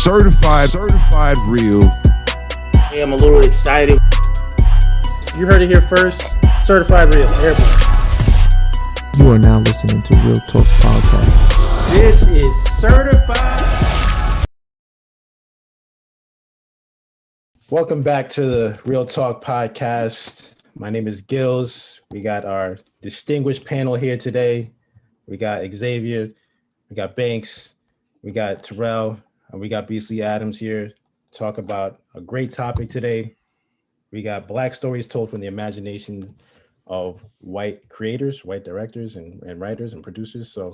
certified real. Hey, I'm a little excited. You heard it here first. Certified real. Airborne. You are now listening to Real Talk Podcast. This is certified. Welcome back to the Real Talk Podcast. My name is Gills. We got our distinguished panel here today. We got Xavier, we got Banks, we got Terrell, and we got Beasley Adams here to talk about a great topic today. We got Black stories told from the imagination of white creators, white directors, and writers and producers. So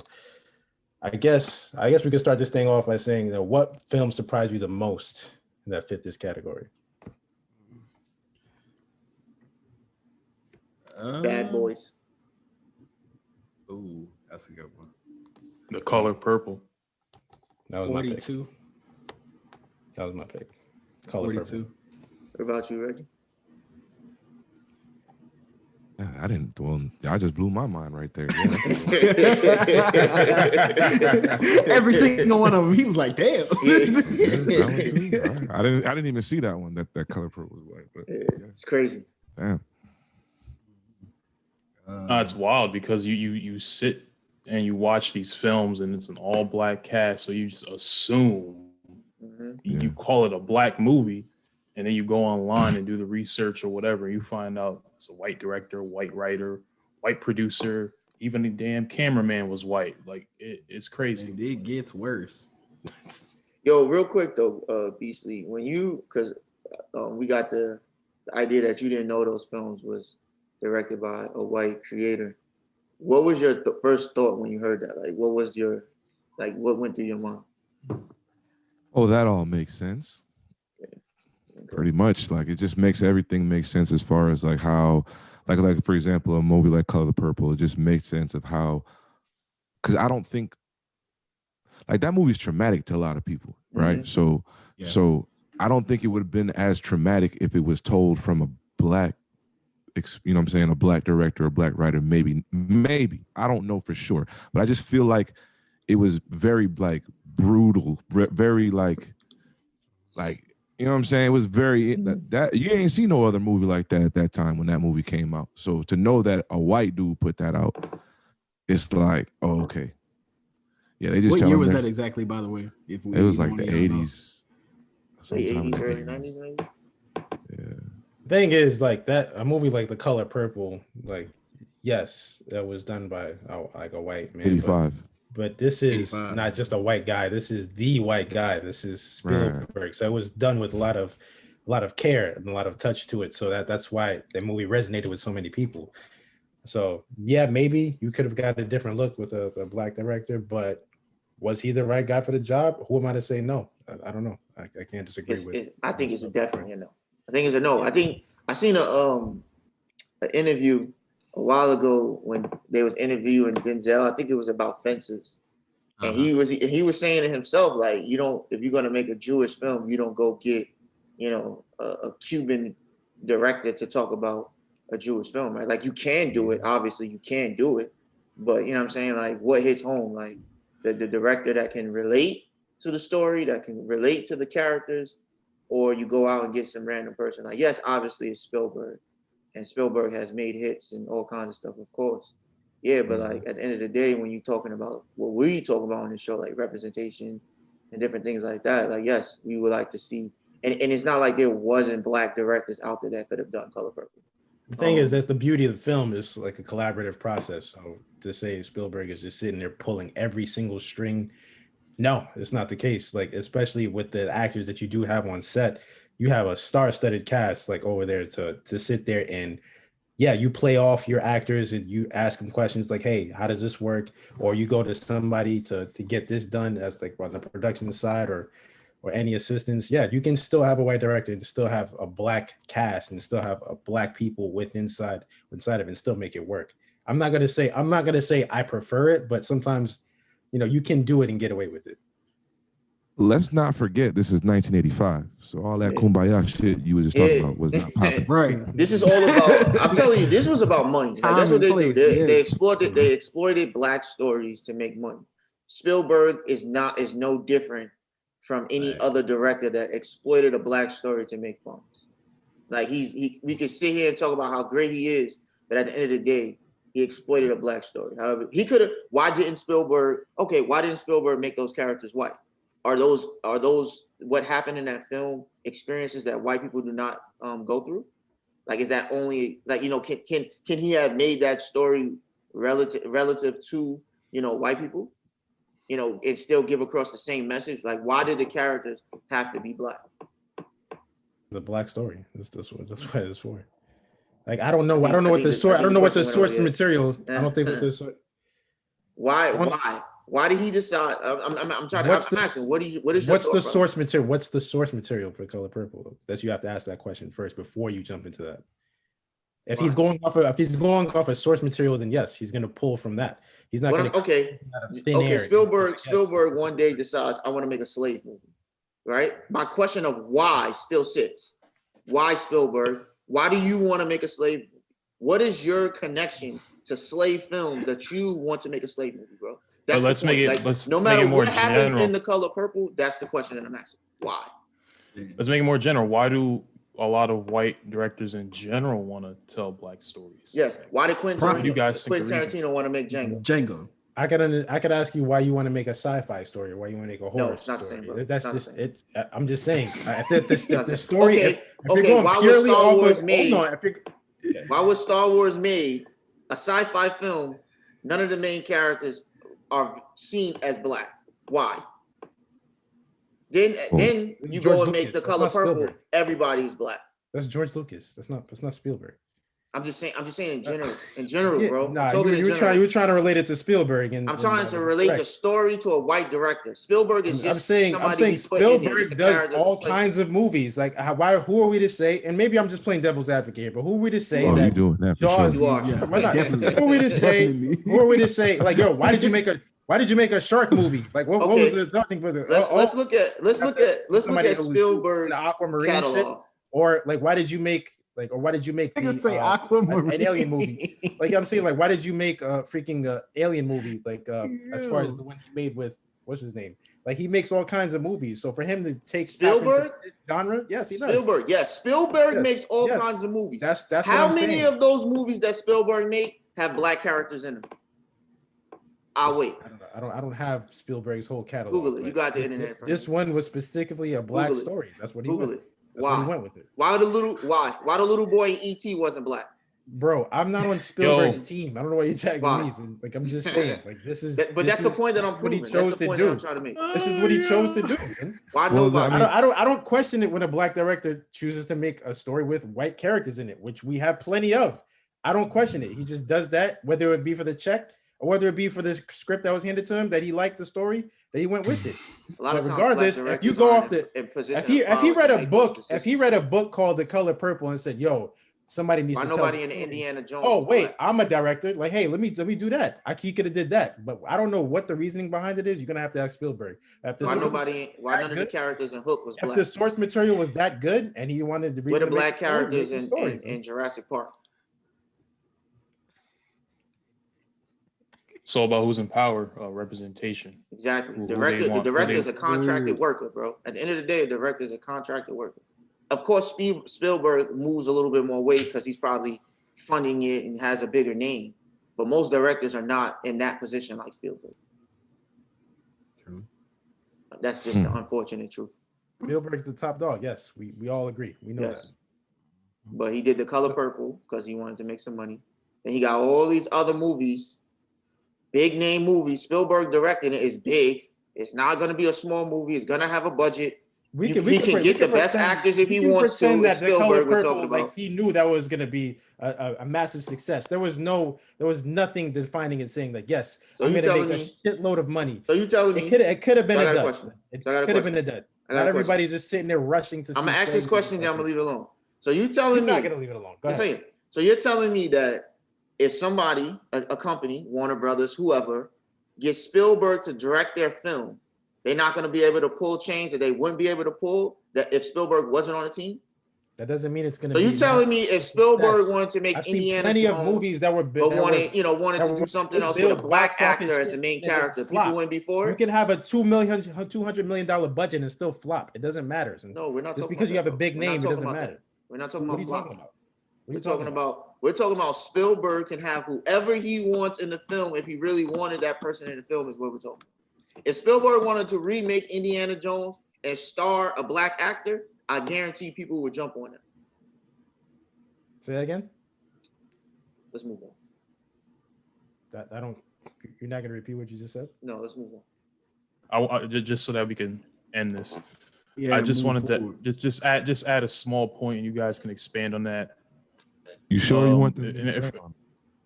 I guess we could start this thing off by saying, what film surprised you the most that fit this category? Bad Boys. Ooh, that's a good one. The Color Purple. That was 42. my pick. That was my pick. Color 42. Purple. What about you, Reggie? I just blew my mind right there. Every single one of them, he was like, "Damn." I didn't even see that one. That Color Purple was white, but It's crazy. damn. It's wild because you sit and you watch these films and it's an all black cast, so you just assume you call it a black movie, and then you go online and do the research or whatever, and you find out it's a white director, white writer, white producer, even the damn cameraman was white. Like it's crazy. And it gets worse. Yo, real quick though, Beasley, because we got the idea that you didn't know those films was directed by a white creator. What was your first thought when you heard that? Like, what went through your mind? Oh, that all makes sense. Pretty much, like it just makes everything make sense as far as like how, like for example, a movie like Color Purple, it just makes sense of how, because I don't think like that movie's traumatic to a lot of people, right? So I don't think it would have been as traumatic if it was told from a black, you know what I'm saying, a black director, a black writer, maybe I don't know for sure, but I just feel like it was very like brutal, very like you know what I'm saying, it was very that you ain't seen no other movie like that at that time when that movie came out. So to know that a white dude put that out, it's like, oh, okay, yeah. They just What year was that exactly, by the way? It was like the 80s, Late 80s, early 90s, maybe. Yeah. Thing is, like that, a movie like The Color Purple, like, yes, that was done by like a white man. 85. But this is 85. not just a white guy. This is the white guy. This is Spielberg. Right. So it was done with a lot of care and a lot of touch to it. So that's why the movie resonated with so many people. So yeah, maybe you could have got a different look with a black director, but was he the right guy for the job? Who am I to say no? I don't know. I can't disagree with. I think it's a definitely a no. I think it's a no. I think I seen an interview a while ago when they was interviewing Denzel. I think it was about Fences, and he was saying to himself, like, if you're gonna make a Jewish film, you don't go get a Cuban director to talk about a Jewish film, right? Like, you can do it, obviously you can do it, but you know what I'm saying, like, what hits home, like the director that can relate to the story, that can relate to the characters, or you go out and get some random person. Like, yes, obviously it's Spielberg, and Spielberg has made hits and all kinds of stuff, of course. Yeah, but like at the end of the day, when you're talking about what we talk about on the show, like representation and different things like that, like, yes, we would like to see. And it's not like there wasn't black directors out there that could have done Color Purple. The thing is, that's the beauty of the film, is like a collaborative process. So to say Spielberg is just sitting there pulling every single string, no, it's not the case. Like, especially with the actors that you do have on set, you have a star-studded cast like over there to sit there and, yeah, you play off your actors and you ask them questions like, hey, how does this work? Or you go to somebody to get this done as like on the production side or any assistance. Yeah, you can still have a white director and still have a black cast and still have a black people inside of it and still make it work. I'm not gonna say I prefer it, but sometimes, you can do it and get away with it. Let's not forget this is 1985, so all that kumbaya shit you were just talking about was not popping. Right. This is all about. I'm telling you, this was about money. Like, that's what they do. They exploited black stories to make money. Spielberg is no different from any other director that exploited a black story to make films. Like we could sit here and talk about how great he is, but at the end of the day, he exploited a black story. However, he could have. Why didn't Spielberg make those characters white? Are those what happened in that film experiences that white people do not go through? Like, is that only like, can he have made that story relative to, white people, and still give across the same message? Like, why did the characters have to be black? It's a black story. That's what it's for. Like, I don't know what the source material. I don't think what this. Why did he decide? I'm asking. What's the source material? What's the source material for Color Purple? That you have to ask that question first before you jump into that. If he's going off a source material, then yes, he's going to pull from that. He's not going to. Okay. Spielberg one day decides, I want to make a slave movie, right? My question of why still sits. Why, Spielberg? Why do you want to make a slave movie? What is your connection to slave films that you want to make a slave movie, bro? Let's make it. No matter what happens in The Color Purple, that's the question that I'm asking. Why? Let's make it more general. Why do a lot of white directors in general want to tell black stories? Yes. Why did Quentin Tarantino want to make Django? I could ask you why you want to make a sci-fi story or why you want to make a horror story. Not the same, bro. That's just it. I'm just saying. The story. Okay. Why was Star Wars made? Why was Star Wars made a sci-fi film? None of the main characters are seen as black. Why? Then you go and make The Color Purple. Everybody's black. That's George Lucas. That's not Spielberg. I'm just saying in general, bro. Nah, you were trying to relate it to Spielberg, and I'm trying to relate the story to a white director. Spielberg is just. I'm saying Spielberg does all kinds of movies. Like, who are we to say? And maybe I'm just playing devil's advocate here, but who are we to say that Jaws? You are. Who are we to say? Who are we to say? Like, yo, why did you make a shark movie? Like, what was the nothing for the? Let's look at Spielberg's catalog. Shit? Or like, why did you make an alien movie? Like, I'm saying, like, why did you make a freaking alien movie? Like, as far as the one he made with what's his name? Like, he makes all kinds of movies. So for him to take Spielberg genre, yes, he does. Spielberg makes all kinds of movies. That's how many of those movies that Spielberg made have black characters in them? I'll wait. I don't have Spielberg's whole catalog. Google it. You got the internet. This one was specifically a black story. That's what he Google went. it. Why? He went with it. Why the little boy in E.T. wasn't black? Bro, I'm not on Spielberg's team. I don't know why you're tagging me. Like, I'm just saying, like, this is. But that's the point that I'm proving. What he chose to do. I'm trying to make. This is what he chose to do. Man. Why nobody? I don't question it when a black director chooses to make a story with white characters in it, which we have plenty of. I don't question it. He just does that, whether it be for the check or whether it be for the script that was handed to him that he liked the story, that he went with it. But regardless, if you go off if he read a book called The Color Purple and said, "Yo, somebody needs to tell nobody in Indiana Jones." Oh wait, I'm a director. Like, hey, let me do that. He could have did that, but I don't know what the reasoning behind it is. You're gonna have to ask Spielberg. Why none of the characters in Hook was black? If the source material was that good, and he wanted to read the black characters in Jurassic Park. It's all about who's in power, representation. Exactly. The director is a contracted worker, bro. At the end of the day, the director is a contracted worker. Of course, Spielberg moves a little bit more weight because he's probably funding it and has a bigger name. But most directors are not in that position like Spielberg. True. That's just the unfortunate truth. Spielberg's the top dog. Yes, we all agree. We know that. But he did The Color Purple because he wanted to make some money. And he got all these other movies. Big name movies. Spielberg directed it. Is big. It's not going to be a small movie. It's going to have a budget. He can get the best actors if he wants to. That Spielberg we're talking about. Like, he knew that was going to be a massive success. There was nothing defining it saying that yes, I'm going to make a shitload of money. So you telling me it could have been a dud. It could have been a dud. Not everybody's just sitting there rushing to. I'm gonna ask this question. Then I'm gonna leave it alone. So you telling me? I'm not gonna leave it alone. Go ahead. So you're telling me that if somebody, a company, Warner Brothers, whoever, gets Spielberg to direct their film, they're not going to be able to pull chains that they wouldn't be able to pull that if Spielberg wasn't on the team? That doesn't mean it's gonna. So you telling me if Spielberg wanted to make I've seen Indiana plenty Jones, of movies that were, but wanted to do something else with a black actor as the main character, people went before. You can have a $200 million budget and still flop. It doesn't matter. No, we're not. Just because you have a big name, it doesn't matter. We're not talking about flop. We're talking about Spielberg can have whoever he wants in the film if he really wanted that person in the film is what we're talking about. If Spielberg wanted to remake Indiana Jones and star a black actor, I guarantee people would jump on it. Say that again. Let's move on. You're not gonna repeat what you just said? No, let's move on. I just so that we can end this. Yeah, I just wanted forward. to just add a small point, and you guys can expand on that. You sure you want to?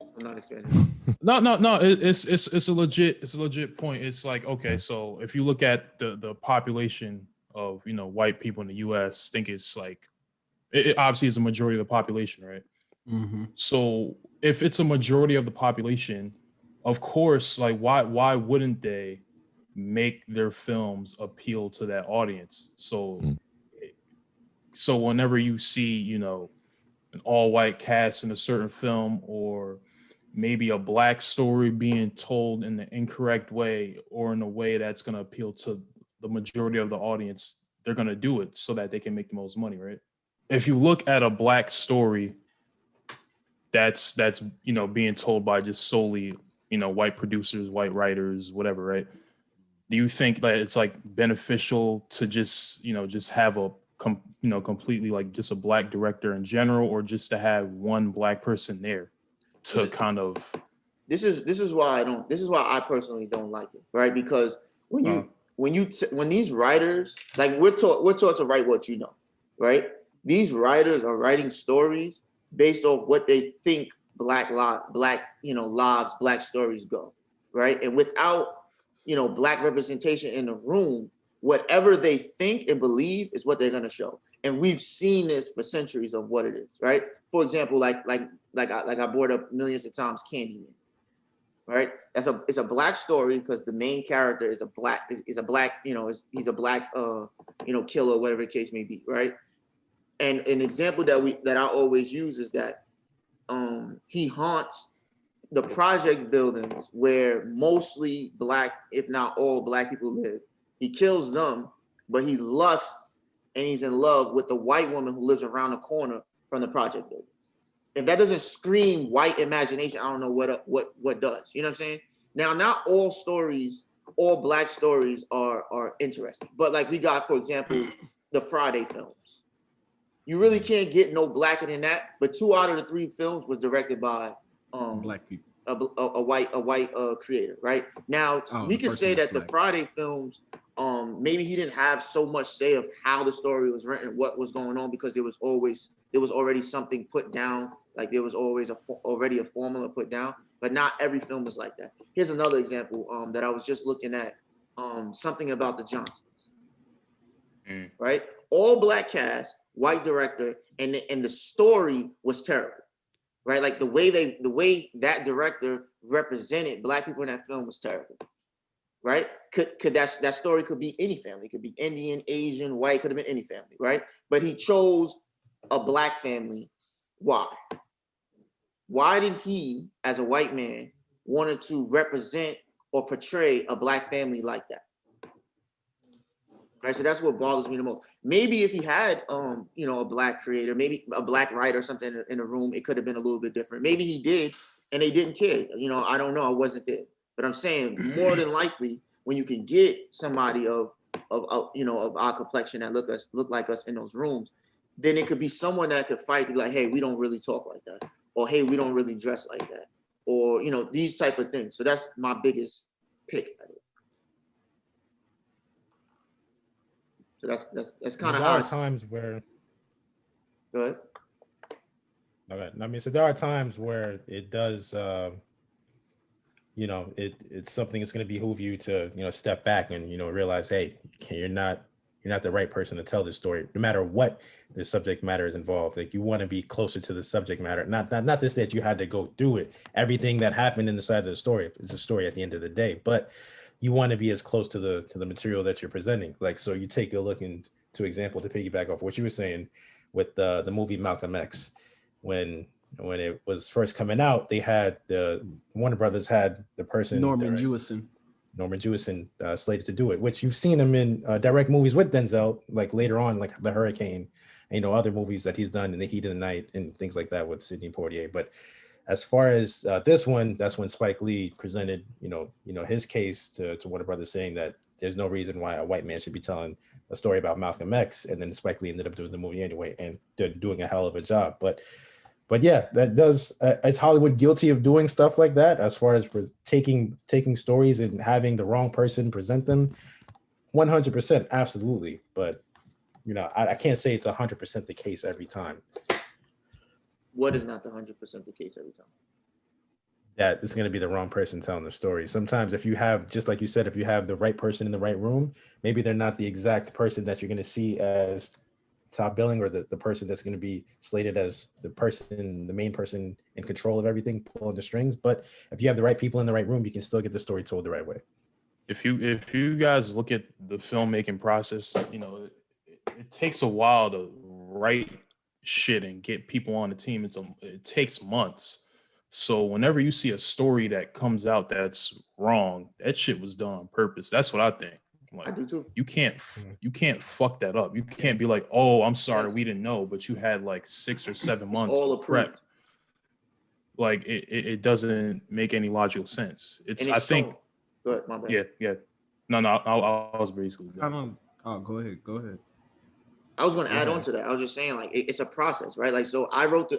I'm not expanding. No. It's a legit point. It's like, okay, so if you look at the population of white people in the U.S., think it's like it obviously is a majority of the population, right? Mm-hmm. So if it's a majority of the population, of course, like why wouldn't they make their films appeal to that audience? So whenever you see an all-white cast in a certain film, or maybe a black story being told in the incorrect way or in a way that's going to appeal to the majority of the audience, they're going to do it so that they can make the most money, right? If you look at a black story that's being told by just solely white producers, white writers, whatever, right? Do you think that it's like beneficial to just have a completely like just a black director in general, or just to have one black person there to kind of? This is why I personally don't like it, right? Because when these writers, like we're taught to write what you know, right? These writers are writing stories based off what they think black lives, black stories go, right? And without black representation in the room, whatever they think and believe is what they're going to show. And we've seen this for centuries of what it is, right? For example, like I brought up millions of times, Candyman, right? It's a black story because the main character is a black killer, whatever the case may be, right? And an example that I always use is that he haunts the project buildings where mostly black, if not all black people live. He kills them, but he lusts and he's in love with the white woman who lives around the corner from the project buildings. If that doesn't scream white imagination, I don't know what does. You know what I'm saying? Now, not all stories, all black stories are interesting, but like we got, for example, the Friday films. You really can't get no blacker than that. But 2 out of the 3 films was directed by black people, a white creator, right? Now we could say that the Friday films, maybe he didn't have so much say of how the story was written, what was going on, because there was already something put down. Like there was always already a formula put down. But not every film is like that. Here's another example that I was just looking at. Something About the Johnsons, right? All black cast, white director, and the story was terrible, right? Like the way that director represented black people in that film was terrible, right? Could that story could be any family, it could be Indian, Asian, white, could have been any family, right? But he chose a black family. Why? Why did he, as a white man, wanted to represent or portray a black family like that? Right, so that's what bothers me the most. Maybe if he had, a black creator, maybe a black writer or something in the room, it could have been a little bit different. Maybe he did, and they didn't care. I don't know. I wasn't there, but I'm saying more than likely, when you can get somebody of our complexion that look like us in those rooms, then it could be someone that could fight to be like, hey, we don't really talk like that, or hey, we don't really dress like that, or these type of things. So that's my biggest pick at it. So that's kind of how. There are times where. Go ahead. Okay. I mean, so there are times where it does. It's something that's going to behoove you to step back and realize, hey, you're not the right person to tell this story, no matter what the subject matter is involved. Like you want to be closer to the subject matter. Not this that you had to go through it. Everything that happened inside of the story is a story at the end of the day, but you want to be as close to the material that you're presenting. Like, so you take a look into example to piggyback off what you were saying with the movie Malcolm X. When it was first coming out, they had the Warner Brothers had the person Norman Jewison slated to do it, which you've seen him in direct movies with Denzel, like later on, like The Hurricane, and, other movies that he's done in The Heat of the Night and things like that with Sidney Poitier. But as far as this one, that's when Spike Lee presented, his case to Warner Brothers, saying that there's no reason why a white man should be telling a story about Malcolm X, and then Spike Lee ended up doing the movie anyway, and they're doing a hell of a job. But yeah, that does. Is Hollywood guilty of doing stuff like that? As far as taking stories and having the wrong person present them, 100%, absolutely. But I can't say it's 100% the case every time. What is not the 100% the case every time? That it's going to be the wrong person telling the story. Sometimes, if you have, just like you said, if you have the right person in the right room, maybe they're not the exact person that you're going to see as top billing, or the person that's going to be slated as the main person in control of everything, pulling the strings. But if you have the right people in the right room, you can still get the story told the right way. If you guys look at the filmmaking process, it takes a while to write shit and get people on the team. It takes months. So whenever you see a story that comes out that's wrong, that shit was done on purpose. That's what I think. Like, I do too. You can't fuck that up. You can't be like, oh, I'm sorry, we didn't know, but you had like 6 or 7 months all of prep. Like it doesn't make any logical sense. I think. Go ahead, my bad. Yeah. No, I was basically. Oh, go ahead. I was going to add on to that. I was just saying, like, it's a process, right? Like, so I write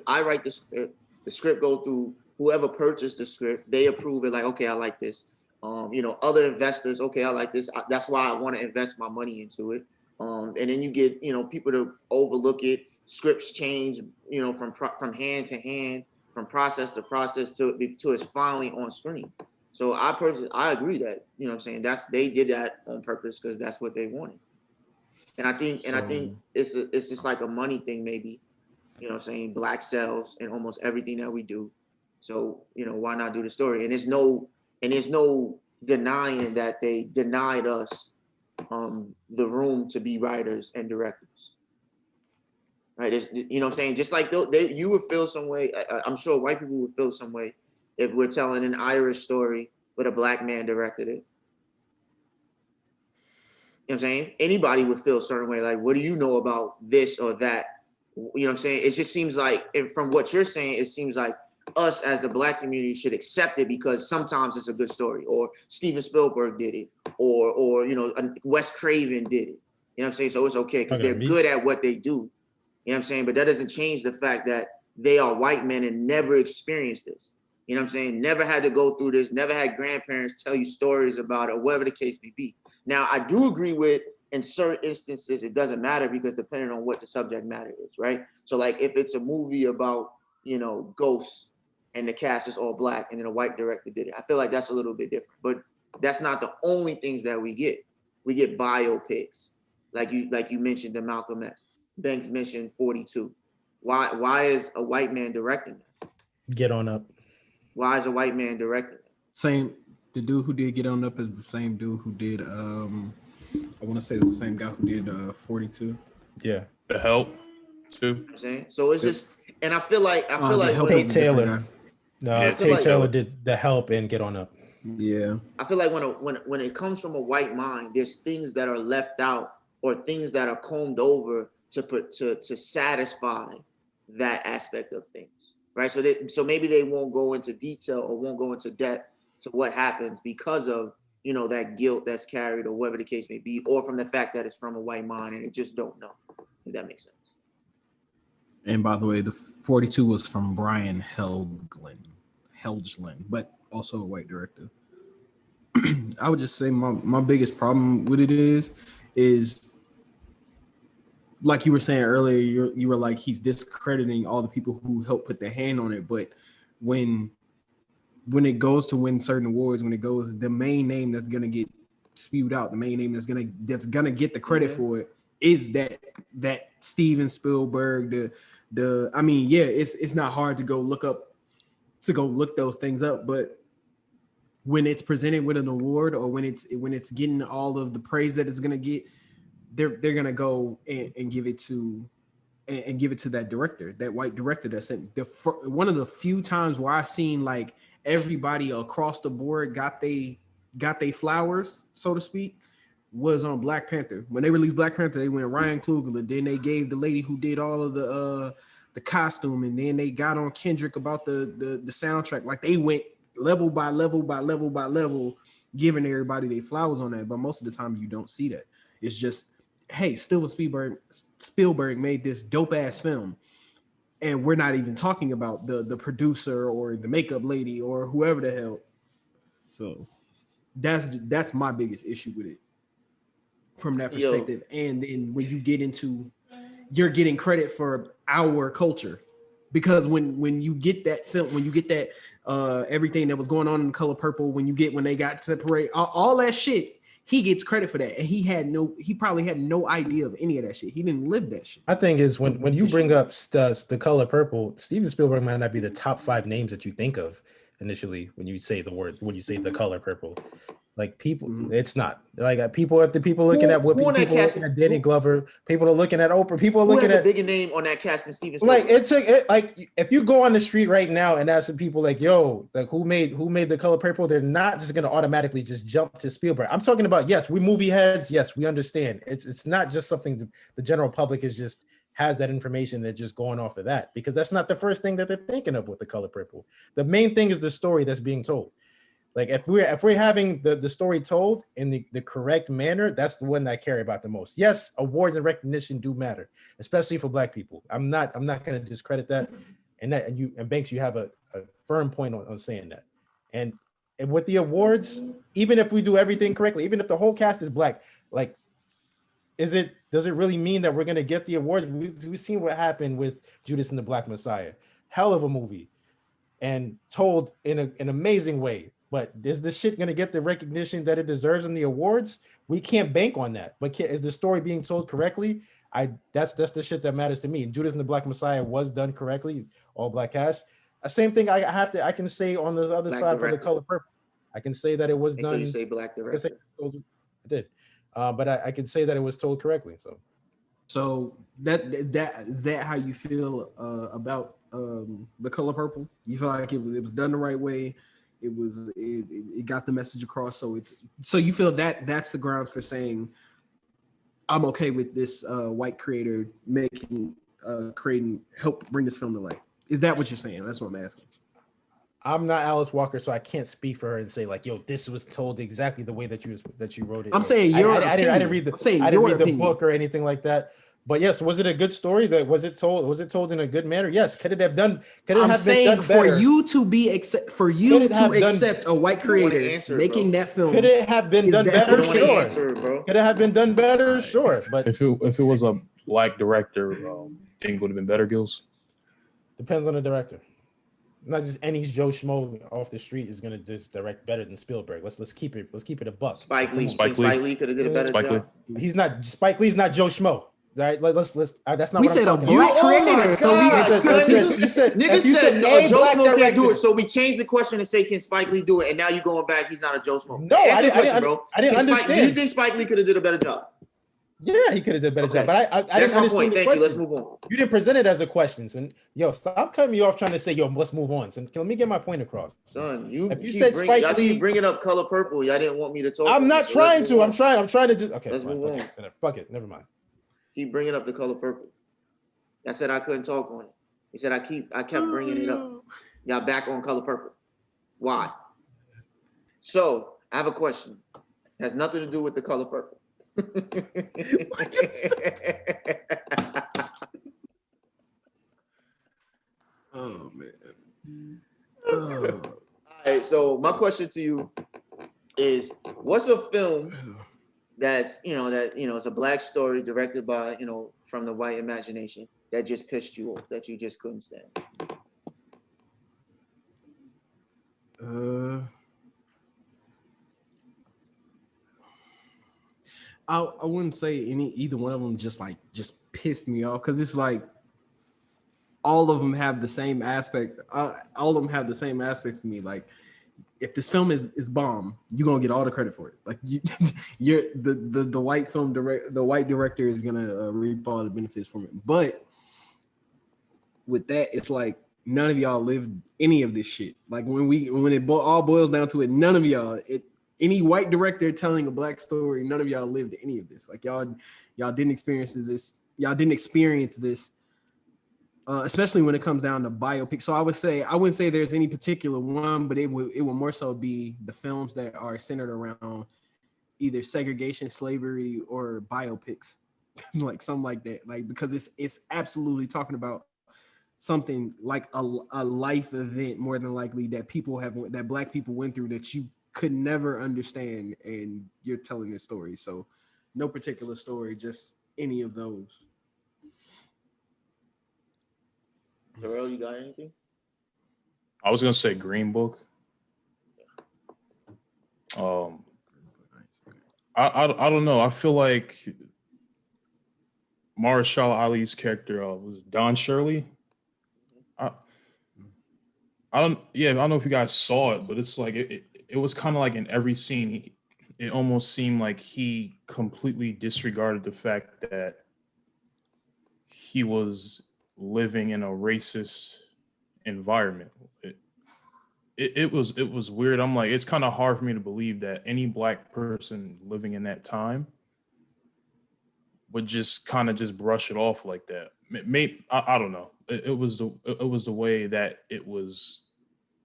the script. The script goes through whoever purchased the script. They approve it. Like, okay, I like this. Other investors, okay, I like this. That's why I want to invest my money into it. And then you get, people to overlook it. Scripts change, from hand to hand, from process to process till it's finally on screen. So I agree that, they did that on purpose because that's what they wanted. And I think it's just like a money thing, maybe, black sells in almost everything that we do. So, why not do the story? And there's no denying that they denied us the room to be writers and directors. Right? Just like you would feel some way. I'm sure white people would feel some way if we're telling an Irish story, but a black man directed it. You know what I'm saying? Anybody would feel a certain way. Like, what do you know about this or that? You know what I'm saying? It just seems like, and from what you're saying, it seems like us as the black community should accept it because sometimes it's a good story, or Steven Spielberg did it, or Wes Craven did it. You know what I'm saying? So it's okay because they're good at what they do. You know what I'm saying? But that doesn't change the fact that they are white men and never experienced this. You know what I'm saying? Never had to go through this, never had grandparents tell you stories about it, or whatever the case may be. Now, I do agree with, in certain instances, it doesn't matter because depending on what the subject matter is, right? So like if it's a movie about, ghosts and the cast is all black and then a white director did it, I feel like that's a little bit different. But that's not the only things that we get. We get biopics, like you mentioned the Malcolm X. Banks mentioned 42. Why is a white man directing that? Get On Up. Why is a white man directing it? The dude who did Get On Up is the same dude who did I want to say it's the same guy who did 42. Yeah. The Help too. You know what I'm saying? So it's just, and I feel like Tate Taylor. No, Tate Taylor did The Help and Get On Up. Yeah. I feel like when it comes from a white mind, there's things that are left out or things that are combed over to satisfy that aspect of things. Right. So maybe they won't go into detail or won't go into depth to what happens because of, that guilt that's carried or whatever the case may be, or from the fact that it's from a white mind and it just don't know, if that makes sense. And by the way, the 42 was from Brian Helgeland, but also a white director. I would just say my biggest problem with it is like you were saying earlier, you were like, he's discrediting all the people who helped put their hand on it. But when it goes to win certain awards, the main name that's gonna get spewed out, the main name that's gonna get the credit for it is that Steven Spielberg. It's not hard to go look those things up, but when it's presented with an award or when it's getting all of the praise that it's gonna get, they're gonna go and give it to and give it to that director, that white director that sent one of the few times where I seen like everybody across the board got they flowers, so to speak, was on Black Panther. When they released Black Panther, they went Ryan Coogler. Then they gave the lady who did all of the costume, and then they got on Kendrick about the soundtrack. Like they went level by level by level by level, giving everybody their flowers on that. But most of the time, you don't see that. It's just, hey, Steven Spielberg made this dope ass film, and we're not even talking about the producer or the makeup lady or whoever the hell. So that's my biggest issue with it from that perspective. And then when you get into, you're getting credit for our culture, because when you get that film, when you get that everything that was going on in Color Purple, when they got separate, all that shit, he gets credit for that, and he probably had no idea of any of that shit. He didn't live that shit. I think is when you bring up the Color Purple, Steven Spielberg might not be the top 5 names that you think of initially when you say the Color Purple. Like people, it's not like people looking at Whoopi, people looking at Danny Glover, people are looking at Oprah, people are looking at a bigger name on that cast than Steven Spielberg. Like like if you go on the street right now and ask some people like, yo, like who made the Color Purple, they're not just gonna automatically just jump to Spielberg. I'm talking about, yes, we movie heads, yes, we understand. It's not just something the general public is just has that information, they're just going off of that, because that's not the first thing that they're thinking of with the Color Purple. The main thing is the story that's being told. Like if we're having the story told in the correct manner, that's the one that I care about the most. Yes, awards and recognition do matter, especially for Black people. I'm not going to discredit that. And Banks, you have a firm point on saying that. And with the awards, even if we do everything correctly, even if the whole cast is Black, like does it really mean that we're going to get the awards? We've seen what happened with Judas and the Black Messiah. Hell of a movie, and told in an amazing way. But is this shit going to get the recognition that it deserves in the awards? We can't bank on that. But is the story being told correctly? That's the shit that matters to me. Judas and the Black Messiah was done correctly, all Black cast. Same thing I can say on the other side for the Color Purple. I can say that it was done. So you say Black director. I did. But I can say that it was told correctly. So that how you feel about the Color Purple? You feel like it was done the right way? It got the message across. So you feel that that's the grounds for saying I'm okay with this white creator creating, help bring this film to light. Is that what you're saying? That's what I'm asking. I'm not Alice Walker, so I can't speak for her and say like, yo, this was told exactly the way that you wrote it. I'm saying your I didn't read the book or anything like that. But yes, was it a good story? Was it told in a good manner? Yes. Could it have been done for better? you to accept a white creator making that film? Could it have been done better? Sure. Could it have been done better? Sure. But if it was a Black director, think it would have been better, Gills? Depends on the director. Not just any Joe Schmo off the street is gonna just direct better than Spielberg. Let's keep it a buck. Spike Lee could have did a better job. He's not. Spike Lee's not Joe Schmo. Right, let's. That's not. We what said I'm a Black creator. So you said Joe Schmo can't do it. So we changed the question and say, can Spike Lee do it? And now you're going back. He's not a Joe Schmo. No, I didn't understand. Do you think Spike Lee could have did a better job? Yeah, he could have did a better job. But I that's didn't my understand point. the Thank question. you. Let's move on. You didn't present it as a question. And yo, stop cutting me off trying to say, yo, let's move on. So let me get my point across. Son, if you said Spike Lee, bringing up Color Purple. Y'all didn't want me to talk. I'm not trying to. I'm trying to just. Okay, let's move on. Fuck it. Never mind. Keep bringing up the Color Purple. I said I couldn't talk on it. He said I kept bringing it up. Y'all back on Color Purple. Why? So I have a question. It has nothing to do with the Color Purple. Oh man. All right. So my question to you is, what's a film that's it's a Black story directed by from the white imagination that just pissed you off, that you just couldn't stand? I wouldn't say either one of them just pissed me off, because it's like all of them have the same aspect. All of them have the same aspects to me. Like, if this film is bomb, you're gonna get all the credit for it. Like the white director is gonna reap all the benefits from it. But with that, it's like none of y'all lived any of this shit. Like when it all boils down to it, none of y'all, any white director telling a black story, none of y'all lived any of this. Like y'all didn't experience this. Y'all didn't experience this, especially when it comes down to biopic. So I wouldn't say there's any particular one, but it will more so be the films that are centered around either segregation, slavery, or biopics, like something like that. Like because it's absolutely talking about something like a life event more than likely that black people went through that you could never understand, and you're telling this story. So no particular story, just any of those. Terrell, you got anything? I was gonna say Green Book. I don't know. I feel like Marshall Ali's character was Don Shirley. I don't know if you guys saw it, but it's like it was kind of like in every scene, it almost seemed like he completely disregarded the fact that he was living in a racist environment. It was weird. I'm like, it's kind of hard for me to believe that any black person living in that time would just kind of just brush it off like that. Maybe I don't know. It was the way that it was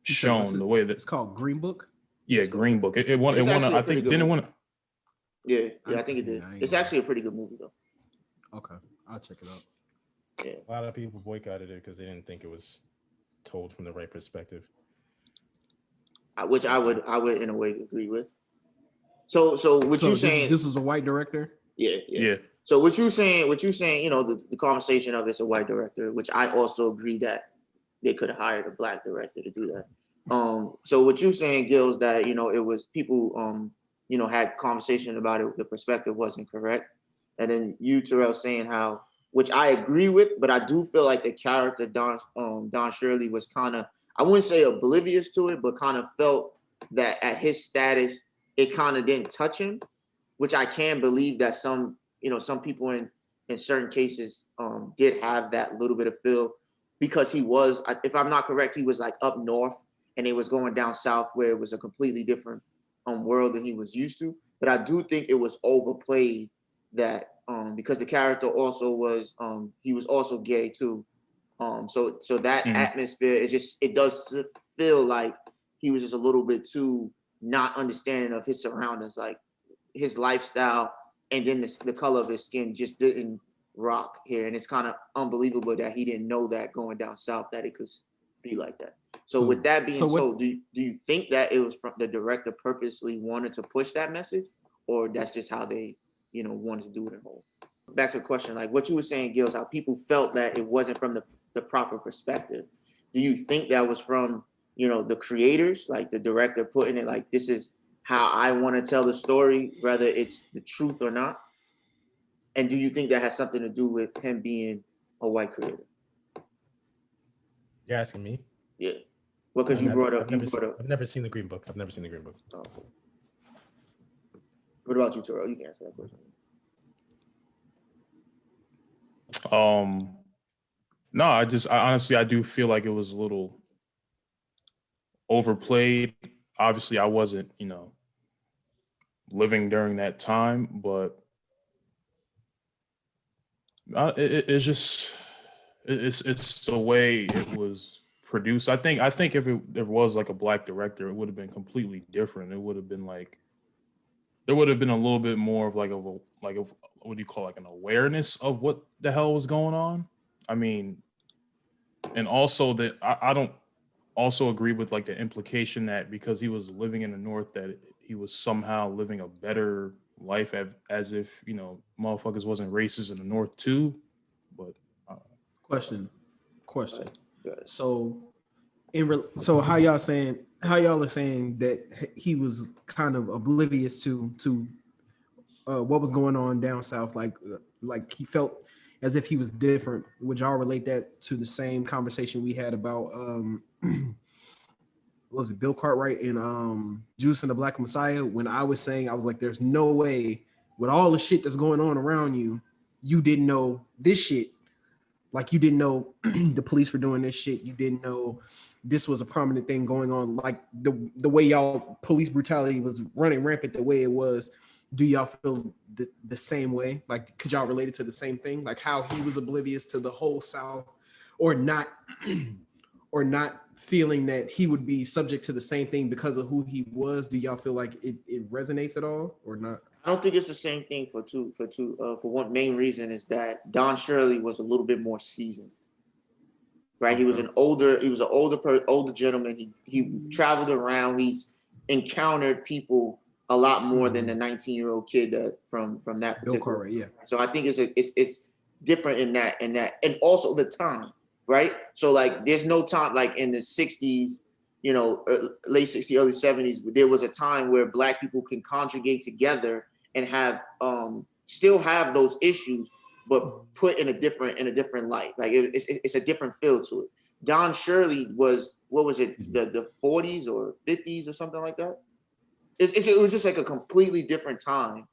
shown. The way that it's called Green Book. Yeah, Green Book. It won. I think didn't it win. Yeah, I think it did. It's actually a pretty good movie though. Okay, I'll check it out. Yeah, a lot of people boycotted it because they didn't think it was told from the right perspective. Which I would in a way agree with. So what you saying? This was a white director. Yeah. So what you saying? You know, the conversation of it's a white director, which I also agree that they could have hired a black director to do that. So what you saying, Gil, is that, you know, it was people, you know, had conversation about it. The perspective wasn't correct. And then you, Terrell, saying how, which I agree with, but I do feel like the character Don Shirley was kind of, I wouldn't say oblivious to it, but kind of felt that at his status, it kind of didn't touch him, which I can believe that some people in certain cases did have that little bit of feel, because he was, if I'm not correct, he was like up north and it was going down south where it was a completely different world than he was used to. But I do think it was overplayed that because the character also was he was also gay too. So that atmosphere, it does feel like he was just a little bit too not understanding of his surroundings, like his lifestyle, and then the color of his skin just didn't rock here. And it's kind of unbelievable that he didn't know that going down south that it could be like that. So with that being told, do you think that it was from the director purposely wanted to push that message, or that's just how they, you know, wanted to do it in whole? Back to the question, like what you were saying, Gil, how people felt that it wasn't from the proper perspective. Do you think that was from, you know, the creators, like the director putting it like, this is how I want to tell the story, whether it's the truth or not? And do you think that has something to do with him being a white creator? You're asking me? Yeah. Well, because I've never seen the Green Book. I've never seen the Green Book. Oh, cool. What about you, Terrell? You can answer that question. No, I honestly, I do feel like it was a little overplayed. Obviously, I wasn't, you know, living during that time, but it's the way it was produced. I think if there was like a black director, it would have been completely different. It would have been like, there would have been a little bit more of like what do you call, like an awareness of what the hell was going on. I mean, and also that I don't also agree with like the implication that because he was living in the North that he was somehow living a better life, as if, you know, motherfuckers wasn't racist in the North too. But question. So how y'all are saying that he was kind of oblivious to what was going on down south, like he felt as if he was different. Would y'all relate that to the same conversation we had about was it Bill Cartwright and Juice and the Black Messiah, when I was saying, I was like, there's no way with all the shit that's going on around you, you didn't know this shit Like you didn't know the police were doing this shit. You didn't know this was a prominent thing going on. Like the way y'all police brutality was running rampant the way it was. Do y'all feel the same way? Like, could y'all relate it to the same thing? Like how he was oblivious to the whole South, or not, or not feeling that he would be subject to the same thing because of who he was? Do y'all feel like it resonates at all or not? I don't think it's the same thing for one main reason is that Don Shirley was a little bit more seasoned. Right, he was an older gentleman. He traveled around. He's encountered people a lot more than the 19-year-old kid from that particular. Right, yeah. So I think it's different in that, and also the time, right? So like, there's no time like in the 60s, you know, late 60s, early 70s. There was a time where Black people can conjugate together and have still have those issues, but put in a different light. Like it's a different feel to it. Don Shirley was, what was it, the 40s or 50s or something like that? It was just like a completely different time.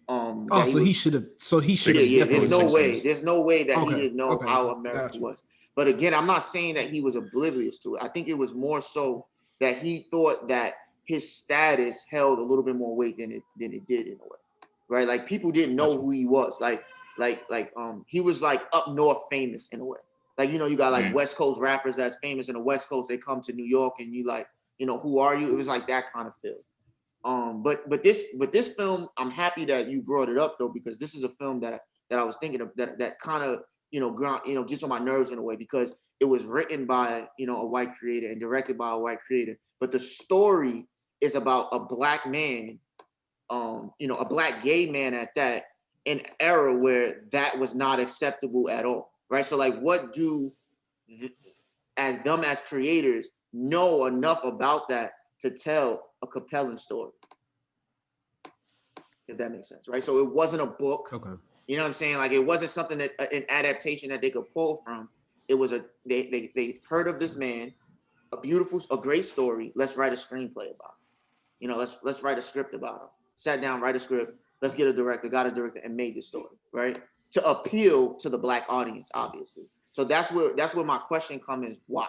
He should have. Yeah. There's no way that he didn't know how America was. But again, I'm not saying that he was oblivious to it. I think it was more so that he thought that his status held a little bit more weight than it did in a way, right? Like people didn't know who he was. Like he was like up north famous in a way. Like, you know, you got like West Coast rappers that's famous in the West Coast. They come to New York and you like, you know, who are you? It was like that kind of feel. But this film, I'm happy that you brought it up though, because this is a film that I was thinking of that kind of, you know, gets on my nerves in a way, because it was written by, you know, a white creator and directed by a white creator. But the story is about a Black man, you know, a Black gay man at that, an era where that was not acceptable at all, right? So like, what do as creators know enough about that to tell a compelling story, if that makes sense, right? So it wasn't a book. Okay. You know what I'm saying? Like, it wasn't something that an adaptation that they could pull from. It was they heard of this man, a great story. Let's write a screenplay about it. You know, let's write a script about him. Sat down, write a script. Let's get a director, got a director, and made the story, right? To appeal to the Black audience, obviously. So that's where my question comes is, why?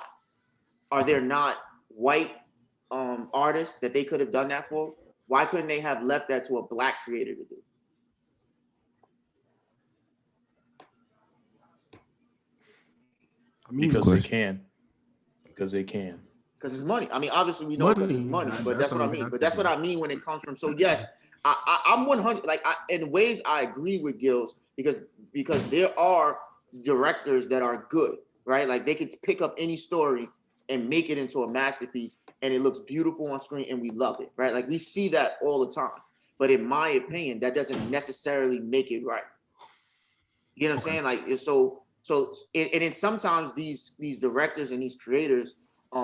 Are there not white artists that they could have done that for? Why couldn't they have left that to a Black creator to do? Because they can. Because it's money. I mean, obviously we know because it's money, but that's what I mean. But that's what I mean when it comes from. So yes, I'm 100. Like in ways I agree with Gills, because there are directors that are good, right? Like they could pick up any story and make it into a masterpiece, and it looks beautiful on screen, and we love it, right? Like we see that all the time. But in my opinion, that doesn't necessarily make it right. You know what I'm saying? Like so, and then sometimes these directors and these creators,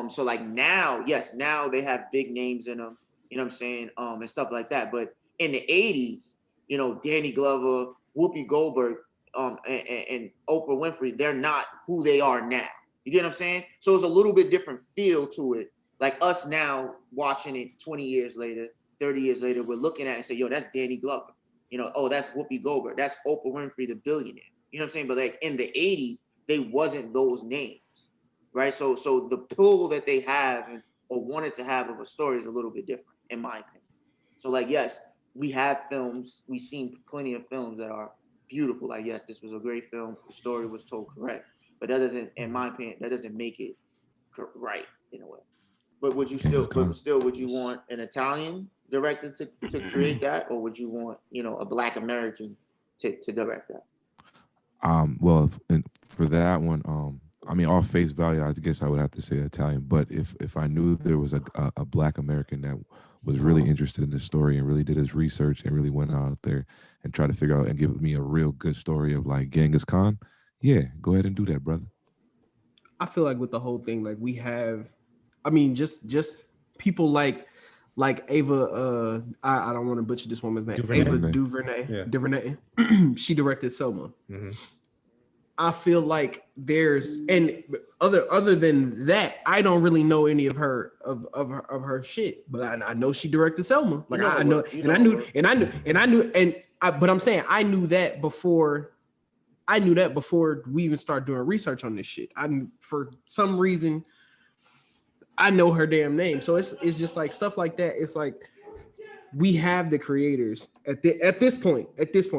so like now they have big names in them, you know what I'm saying, and stuff like that. But in the 80s, you know, Danny Glover, Whoopi Goldberg, and Oprah Winfrey, they're not who they are now. You get what I'm saying? So it's a little bit different feel to it. Like us now watching it 20 years later, 30 years later, we're looking at it and say, yo, that's Danny Glover. You know, oh, that's Whoopi Goldberg. That's Oprah Winfrey, the billionaire. You know what I'm saying? But like in the 80s, they wasn't those names, right? So the pull that they have or wanted to have of a story is a little bit different, in my opinion. So like, yes, we have films. We've seen plenty of films that are beautiful. Like, yes, this was a great film. The story was told correct. But that doesn't, in my opinion, that doesn't make it right in a way. But would you would you want an Italian director to create that, or would you want, you know, a Black American to direct that? Well, for that one, I mean, off face value, I guess I would have to say Italian. But if I knew there was a Black American that was really interested in the story and really did his research and really went out there and tried to figure out and give me a real good story of like Genghis Khan, yeah, go ahead and do that, brother. I feel like with the whole thing, like we have, I mean, just people like Ava. I don't want to butcher this woman's name. DuVernay. She directed Selma. Mm-hmm. I feel like there's, and other than that, I don't really know any of her of her shit. But I know she directed Selma. Like I know, but I'm saying I knew that before. I knew that before we even started doing research on this shit. For some reason, I know her damn name. So it's just like stuff like that. It's like we have the creators at this point.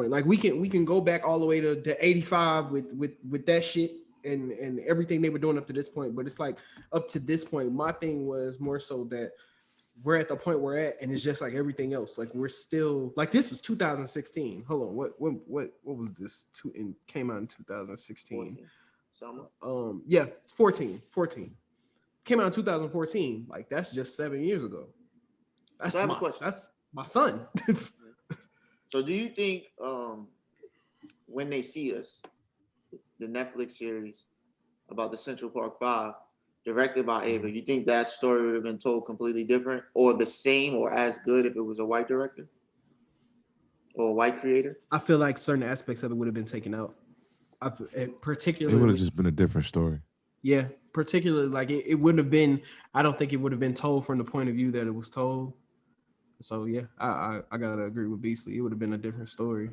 Like we can go back all the way to 85 with that shit and everything they were doing up to this point. But it's like up to this point, my thing was more so that we're at the point we're at, and it's just like everything else. Like we're still like this was 2016. Hold on, what was this? Came out in 2016. 14. Summer. 14. Came out in 2014. Like that's just 7 years ago. That's So I have a question. That's my son. So do you think when they see us, the Netflix series about the Central Park Five, directed by Ava, you think that story would have been told completely different or the same or as good if it was a white director or a white creator? I feel like certain aspects of it would have been taken out. Particularly, it would have just been a different story. Yeah, particularly like it wouldn't have been. I don't think it would have been told from the point of view that it was told. So yeah, I gotta agree with Beasley. It would have been a different story.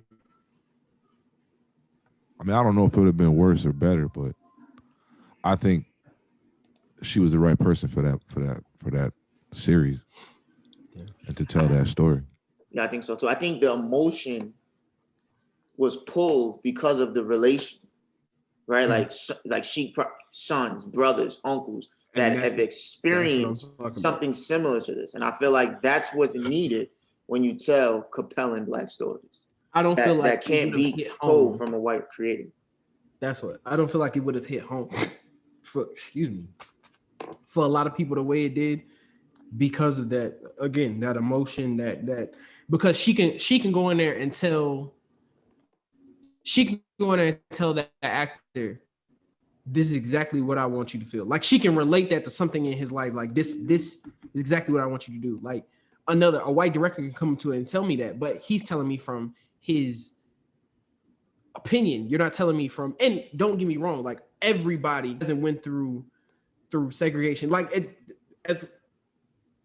I mean, I don't know if it would have been worse or better, but I think she was the right person for that series, and to tell that story. Yeah, I think so too. I think the emotion was pulled because of the relation, right? Like sons, brothers, uncles that have experienced something similar to this, and I feel like that's what's needed when you tell compelling Black stories. I don't feel like that can't be told from a white creator. That's what I don't feel like it would have hit home. For a lot of people the way it did, because of that, again, that emotion, that because she can go in there and tell that actor, this is exactly what I want you to feel. Like she can relate that to something in his life. Like this is exactly what I want you to do. Like a white director can come to it and tell me that, but he's telling me from his opinion. You're not telling me from, and don't get me wrong, like everybody hasn't went through segregation. Like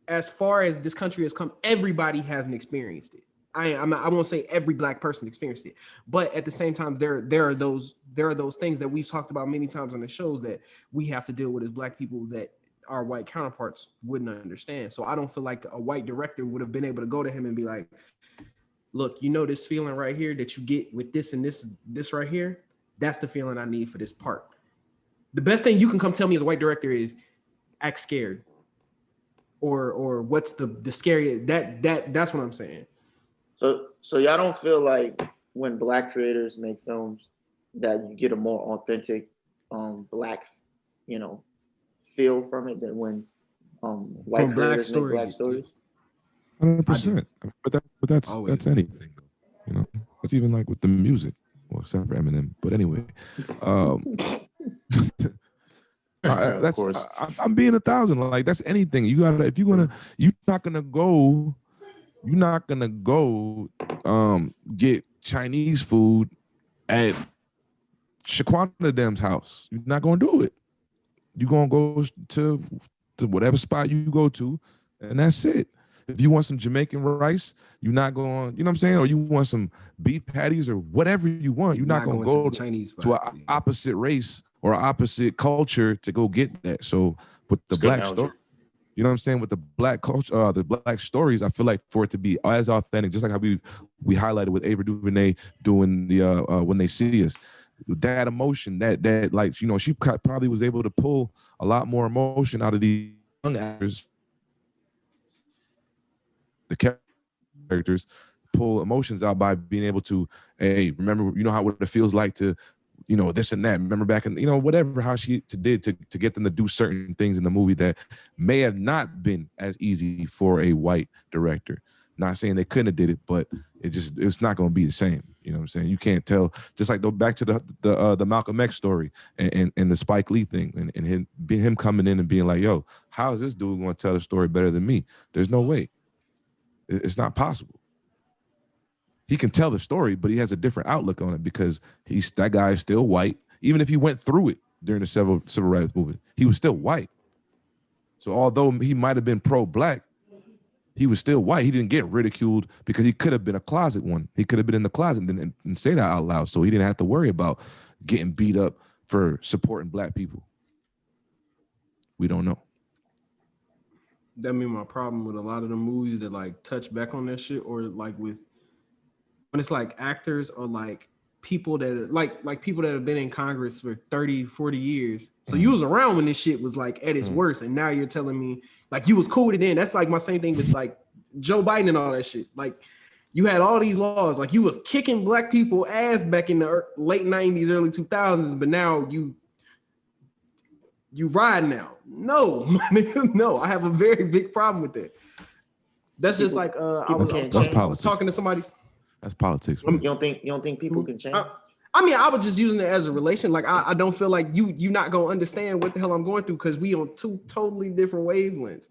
as far as this country has come, everybody hasn't experienced it. I won't say every Black person experienced it, but at the same time, there are those things that we've talked about many times on the shows that we have to deal with as Black people that our white counterparts wouldn't understand. So I don't feel like a white director would have been able to go to him and be like, look, you know this feeling right here that you get with this and this right here, that's the feeling I need for this part. The best thing you can come tell me as a white director is act scared. Or what's the scary that's what I'm saying. So y'all don't feel like when Black creators make films that you get a more authentic Black, feel from it than when white creators make Black stories? 100%. But that's anything, That's even like with the music, well, except for Eminem. But anyway, of course. I'm being 1,000. Like that's anything. You gotta you're not gonna go get Chinese food at Shaquanda Dem's house. You're not gonna do it. You're gonna go to whatever spot you go to, and that's it. If you want some Jamaican rice, you're not going, you know what I'm saying? Or you want some beef patties or whatever you want, you're not going to go to an opposite race or opposite culture to go get that. So with the Black story, you know what I'm saying? With the Black culture, the Black stories, I feel like for it to be as authentic, just like how we highlighted with Ava DuVernay doing the When They See Us, that emotion, that like, she probably was able to pull a lot more emotion out of these young actors. The characters pull emotions out by being able to, hey, remember, what it feels like to, this and that. Remember back in, whatever, how she did to get them to do certain things in the movie that may have not been as easy for a white director. Not saying they couldn't have did it, but it's not going to be the same. You know what I'm saying? You can't tell. Just like back to the Malcolm X story and the Spike Lee thing and him coming in and being like, yo, how is this dude going to tell the story better than me? There's no way. It's not possible. He can tell the story, but he has a different outlook on it because that guy is still white. Even if he went through it during the civil rights movement, he was still white. So although he might have been pro-Black, he was still white. He didn't get ridiculed because he could have been a closet one. He could have been in the closet and say that out loud. So he didn't have to worry about getting beat up for supporting black people. We don't know. That mean my problem with a lot of the movies that like touch back on that shit, or like with when it's like actors or like people that are, like people that have been in Congress for 30, 40 years. So you was around when this shit was like at its worst, and now you're telling me like you was cool with it then. That's like my same thing with like Joe Biden and all that shit. Like you had all these laws, like you was kicking black people ass back in the late 90s, early 2000s, but now you ride now. No, no, I have a very big problem with that. That's just like I was talking to somebody. That's politics. You don't think people can change? I mean, I was just using it as a relation. Like I don't feel like you not gonna understand what the hell I'm going through because we on two totally different wavelengths.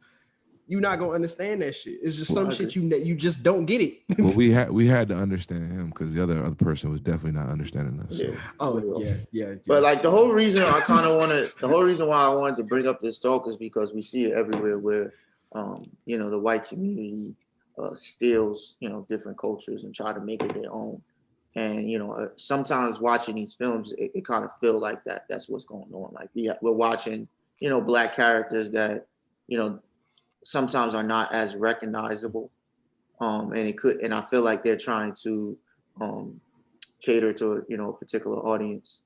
You not gonna understand that shit. It's just some shit you just don't get it. Well, we had to understand him because the other person was definitely not understanding us. So. Yeah. Oh yeah. But like the whole reason why I wanted to bring up this talk is because we see it everywhere where the white community steals different cultures and try to make it their own. And sometimes watching these films, it kind of feel like that's what's going on. Like we're watching black characters that sometimes are not as recognizable, and I feel like they're trying to cater to a particular audience.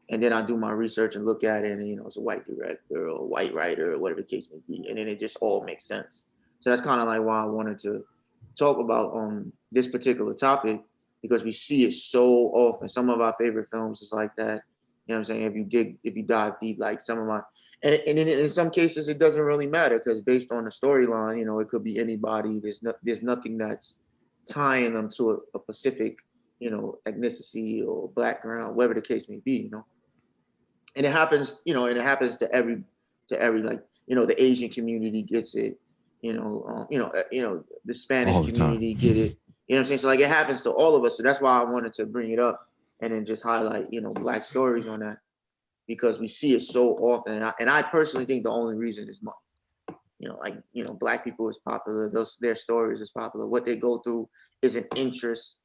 And then I do my research and look at it, and it's a white director or a white writer or whatever the case may be, and then it just all makes sense. So that's kind of like why I wanted to talk about this particular topic, because we see it so often. Some of our favorite films is like that. You know what I'm saying? If you dive deep, like some of my, and in some cases it doesn't really matter because based on the storyline, it could be anybody. There's nothing that's tying them to a specific, ethnicity or background, whatever the case may be, And it happens, to every like, the Asian community gets it, the Spanish community get it. You know what I'm saying? So like it happens to all of us. So that's why I wanted to bring it up and then just highlight, black stories on that, because we see it so often. And I personally think the only reason is money. Black people is popular. Their stories is popular. What they go through is an interest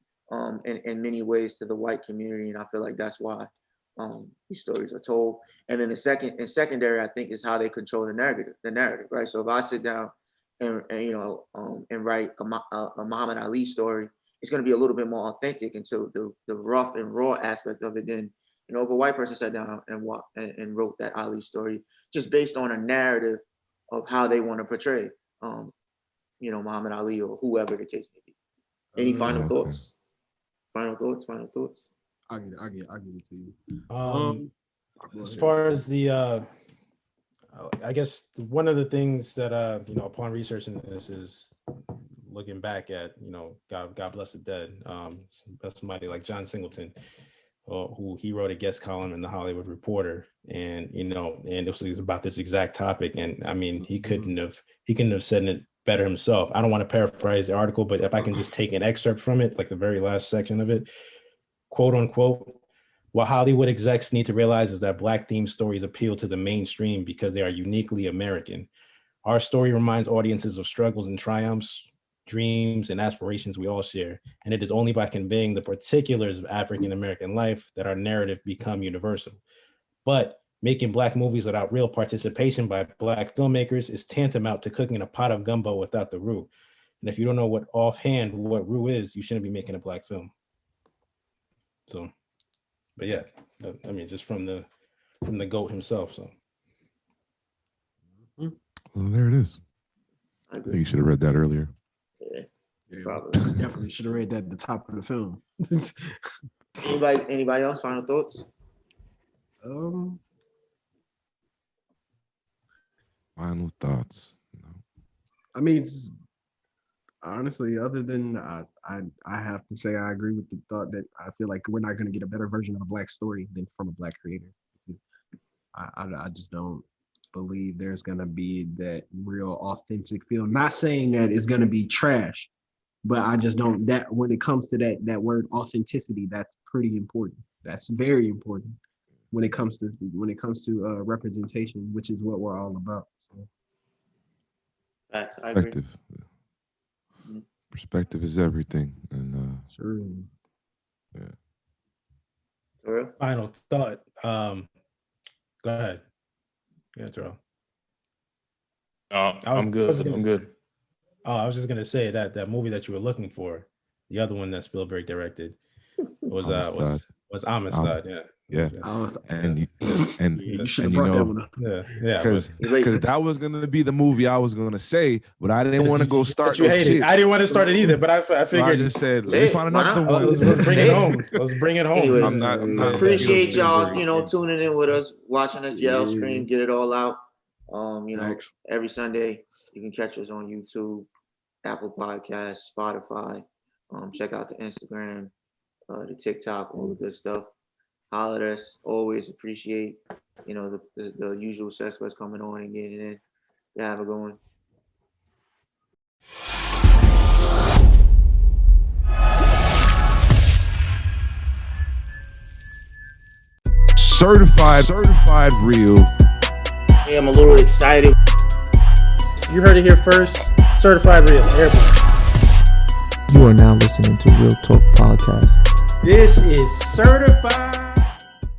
in many ways to the white community. And I feel like that's why these stories are told. And then secondary, I think, is how they control the narrative, right? So if I sit down and write a Muhammad Ali story, it's going to be a little bit more authentic into the rough and raw aspect of it than if a white person sat down and wrote that Ali story just based on a narrative of how they want to portray Muhammad Ali or whoever the case may be. Any final thoughts? Final thoughts. I get it to you. As far as the I guess one of the things that upon researching this is looking back at God bless the dead, somebody like John Singleton, who he wrote a guest column in the Hollywood Reporter, and and this was about this exact topic, and I mean he couldn't have said it better himself. I don't want to paraphrase the article, but if I can just take an excerpt from it, like the very last section of it, quote unquote. What Hollywood execs need to realize is that Black themed stories appeal to the mainstream because they are uniquely American. Our story reminds audiences of struggles and triumphs, dreams and aspirations we all share. And it is only by conveying the particulars of African American life that our narrative become universal. But making Black movies without real participation by Black filmmakers is tantamount to cooking a pot of gumbo without the roux. And if you don't know what roux is, you shouldn't be making a Black film. So. But yeah, I mean, just from the GOAT himself. So, well, there it is. I think you should have read that earlier. Yeah, probably. Definitely should have read that at the top of the film. Anybody else? Final thoughts? Final thoughts. I mean, honestly, other than I have to say I agree with the thought that I feel like we're not going to get a better version of a Black story than from a Black creator. I just don't believe there's going to be that real authentic feel. Not saying that it's going to be trash, but I just don't, that when it comes to that word authenticity, that's pretty important. That's very important when it comes to representation, which is what we're all about. So. Facts. I agree. Perspective is everything, and Sure. For real? Final thought. Go ahead. Yeah, Terrell. I'm good. I'm good. Oh, I was just gonna say that movie that you were looking for, the other one that Spielberg directed, was Amistad. Yeah. And You should and have brought that one up. Yeah. because that was gonna be the movie I was gonna say, but I didn't want to go start. But you hated it. I didn't want to start it either, but I So figured I just said, let me find why another not? one. let's bring it home. Let's bring it home. Anyways, I'm not appreciate y'all, Spielberg. tuning in with us, watching us yell, Yeah. scream, get it all out. Thanks. Every Sunday you can catch us on YouTube, Apple Podcasts, Spotify. Check out the Instagram, the TikTok, all the good stuff. Holler at us. Always appreciate, the usual suspects coming on and getting in. Yeah, have a good one. Certified real. Hey, I'm a little excited. You heard it here first. Certified Real. Airborne. You are now listening to Real Talk Podcast. This is Certified